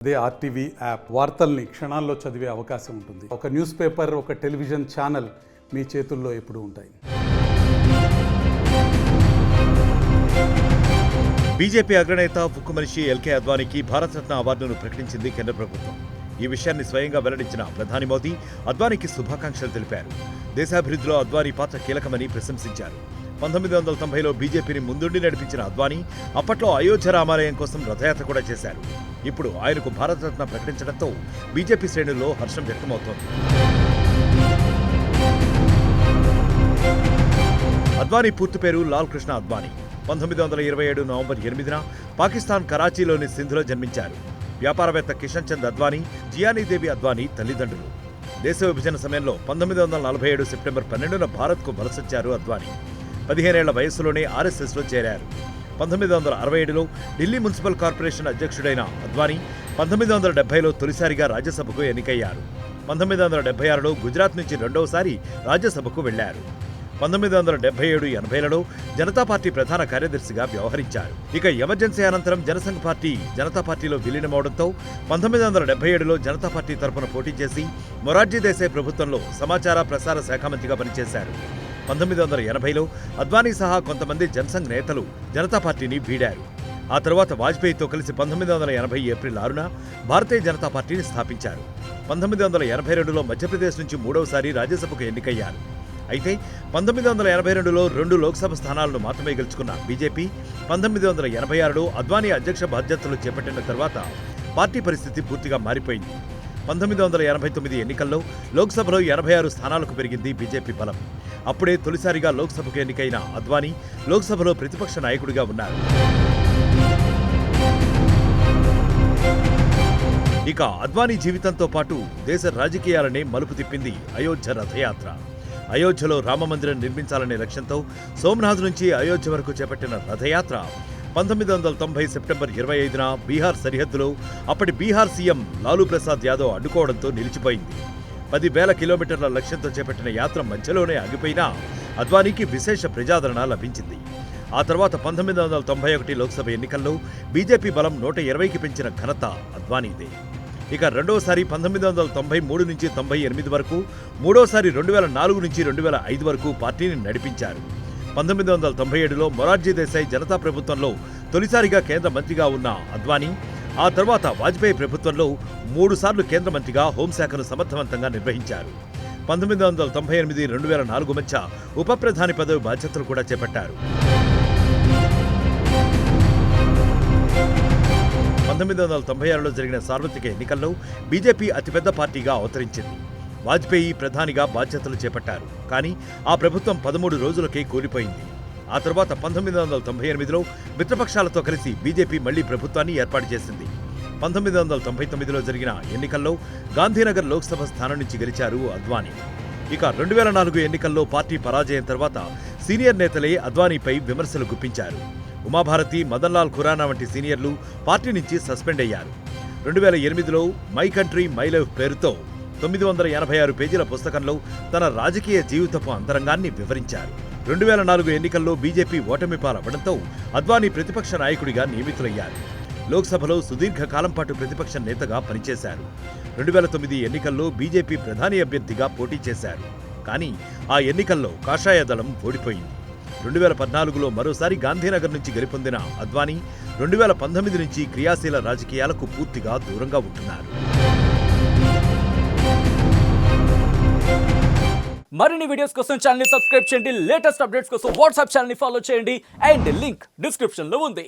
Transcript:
అదే RTV app వార్తల్ని క్షణాల్లో చదివే అవకాశం ఉంటుంది. ఒక న్యూస్ పేపర్, ఒక టెలివిజన్ ఛానల్ మీ చేతుల్లో ఎప్పుడూ ఉంటాయి. బీజేపీ అగ్రనేత ఉక్కు మనిషి ఎల్కే అద్వానీకి భారతరత్న అవార్డును ప్రకటించింది కేంద్ర ప్రభుత్వం. ఈ విషయాన్ని స్వయంగా వెల్లడించిన ప్రధాని మోదీ అద్వానీకి శుభాకాంక్షలు తెలిపారు. దేశాభివృద్ధిలో అద్వానీ పాత్ర కీలకమని ప్రశంసించారు. 1990లో బీజేపీని ముందుండి నడిపించిన అద్వానీ అప్పట్లో అయోధ్య రామాలయం కోసం రథయాత్ర కూడా చేశారు. ఇప్పుడు ఆయనకు భారతరత్న ప్రకటించడంతో బీజేపీ శ్రేణుల్లో హర్షం వ్యక్తమవుతోంది. అద్వానీ పూర్తి పేరు లాల్ కృష్ణ అద్వానీ. 1927 నవంబర్ 8న పాకిస్తాన్ కరాచీలోని సింధ్లో జన్మించారు. వ్యాపారవేత్త కిషన్ చంద్ అద్వానీ, జియానీదేవి అద్వానీ తల్లిదండ్రులు. దేశ విభజన సమయంలో 1947 సెప్టెంబర్ 12న భారత్కు వలసొచ్చారు అద్వానీ. 15 ఏళ్ల వయస్సులోనే ఆర్ఎస్ఎస్లో చేరారు. 1967లో ఢిల్లీ మున్సిపల్ కార్పొరేషన్ అధ్యక్షుడైన అద్వానీ 1970లో తొలిసారిగా రాజ్యసభకు ఎన్నికయ్యారు. 1976లో గుజరాత్ నుంచి రెండవసారి రాజ్యసభకు వెళ్లారు. 1977-80లలో జనతా పార్టీ ప్రధాన కార్యదర్శిగా వ్యవహరించారు. ఇక ఎమర్జెన్సీ అనంతరం జనసంఘ్ పార్టీ జనతా పార్టీలో విలీనమవడంతో 1977లో జనతా పార్టీ తరపున పోటీ చేసి మొరార్జీ దేశాయ్ ప్రభుత్వంలో సమాచార ప్రసార శాఖ మంత్రిగా పనిచేశారు. 1980లో అద్వానీ సహా కొంతమంది జనసంఘ్ నేతలు జనతా పార్టీని వీడారు. ఆ తర్వాత వాజ్పేయితో కలిసి 1980 ఏప్రిల్ 6న భారతీయ జనతా పార్టీని స్థాపించారు. 1982లో మధ్యప్రదేశ్ నుంచి మూడవసారి రాజ్యసభకు ఎన్నికయ్యారు. అయితే 1982లో 2 లోక్సభ స్థానాలను మాత్రమే గెలుచుకున్న బీజేపీ 1986లో అద్వానీ అధ్యక్ష బాధ్యతలు చేపట్టిన తర్వాత పార్టీ పరిస్థితి పూర్తిగా మారిపోయింది. 1989 ఎన్నికల్లో లోక్సభలో 86 స్థానాలకు పెరిగింది బీజేపీ బలం. అప్పుడే తొలిసారిగా లోక్సభకు ఎన్నికైన అద్వానీ లోక్సభలో ప్రతిపక్ష నాయకుడిగా ఉన్నారు. ఇక అద్వానీ జీవితంతో పాటు దేశ రాజకీయాలనే మలుపు తిప్పింది అయోధ్య రథయాత్ర. అయోధ్యలో రామమందిరం నిర్మించాలనే లక్ష్యంతో సోమనాథ్ నుంచి అయోధ్య వరకు చేపట్టిన రథయాత్ర 1990 సెప్టెంబర్ 25న బీహార్ సరిహద్దులో అప్పటి బీహార్ సీఎం లాలూ ప్రసాద్ యాదవ్ అడ్డుకోవడంతో నిలిచిపోయింది. 10,000 కిలోమీటర్ల లక్ష్యంతో చేపట్టిన యాత్ర మధ్యలోనే ఆగిపోయినా అద్వానీకి విశేష ప్రజాదరణ లభించింది. ఆ తర్వాత 1991 లోక్సభ ఎన్నికల్లో బీజేపీ బలం 120కి పెంచిన ఘనత అద్వానీదే. ఇక రెండోసారి 1993 నుంచి 98 వరకు, మూడోసారి 2004 నుంచి 2005 వరకు పార్టీని నడిపించారు. 1997లో మొరార్జీ దేశాయ్ జనతా ప్రభుత్వంలో తొలిసారిగా కేంద్ర మంత్రిగా ఉన్న అద్వానీ ఆ తర్వాత వాజ్పేయి ప్రభుత్వంలో 3 సార్లు కేంద్ర మంత్రిగా హోంశాఖను సమర్థవంతంగా నిర్వహించారు. 1998-2004 మధ్య ఉప ప్రధాని పదవి బాధ్యతలు కూడా చేపట్టారు. 1996లో జరిగిన సార్వత్రిక ఎన్నికల్లో బీజేపీ అతిపెద్ద పార్టీగా అవతరించింది. వాజ్పేయి ప్రధానిగా బాధ్యతలు చేపట్టారు. కానీ ఆ ప్రభుత్వం 13 రోజులకే కూలిపోయింది. ఆ తర్వాత 1998లో మిత్రపక్షాలతో కలిసి బీజేపీ మళ్లీ ప్రభుత్వాన్ని ఏర్పాటు చేసింది. 1999లో జరిగిన ఎన్నికల్లో గాంధీనగర్ లోక్సభ స్థానం నుంచి గెలిచారు అద్వానీ. ఇక 2004 ఎన్నికల్లో పార్టీ పరాజయం తర్వాత సీనియర్ నేతలే అద్వానీపై విమర్శలు గుప్పించారు. ఉమాభారతి, మదన్ లాల్ ఖురానా వంటి సీనియర్లు పార్టీ నుంచి సస్పెండ్ అయ్యారు. 2008లో మై కంట్రీ మై లైఫ్ పేరుతో 986 పేజీల పుస్తకంలో తన రాజకీయ జీవితపు అంతరంగాన్ని వివరించారు. 2004 ఎన్నికల్లో బీజేపీ ఓటమి పాలవడంతో అద్వానీ ప్రతిపక్ష నాయకుడిగా నియమితులయ్యారు. లోక్సభలో సుదీర్ఘకాలం పాటు ప్రతిపక్ష నేతగా పనిచేశారు. 2009 ఎన్నికల్లో బీజేపీ ప్రధాని అభ్యర్థిగా పోటీ చేశారు. కానీ ఆ ఎన్నికల్లో కాషాయ దళం ఓడిపోయింది. 2014లో మరోసారి గాంధీనగర్ నుంచి గెలుపొందిన అద్వానీ 2019 నుంచి క్రియాశీల రాజకీయాలకు పూర్తిగా దూరంగా ఉంటున్నారు. మరిన్ని వీడియోస్ కోసం ఛానల్ ని సబ్స్క్రైబ్ చేయండి. లేటెస్ట్ అప్డేట్స్ కోసం వాట్సాప్ ఛానల్ ని ఫాలో చేయండి. అండ్ లింక్ డిస్క్రిప్షన్ లో ఉంది.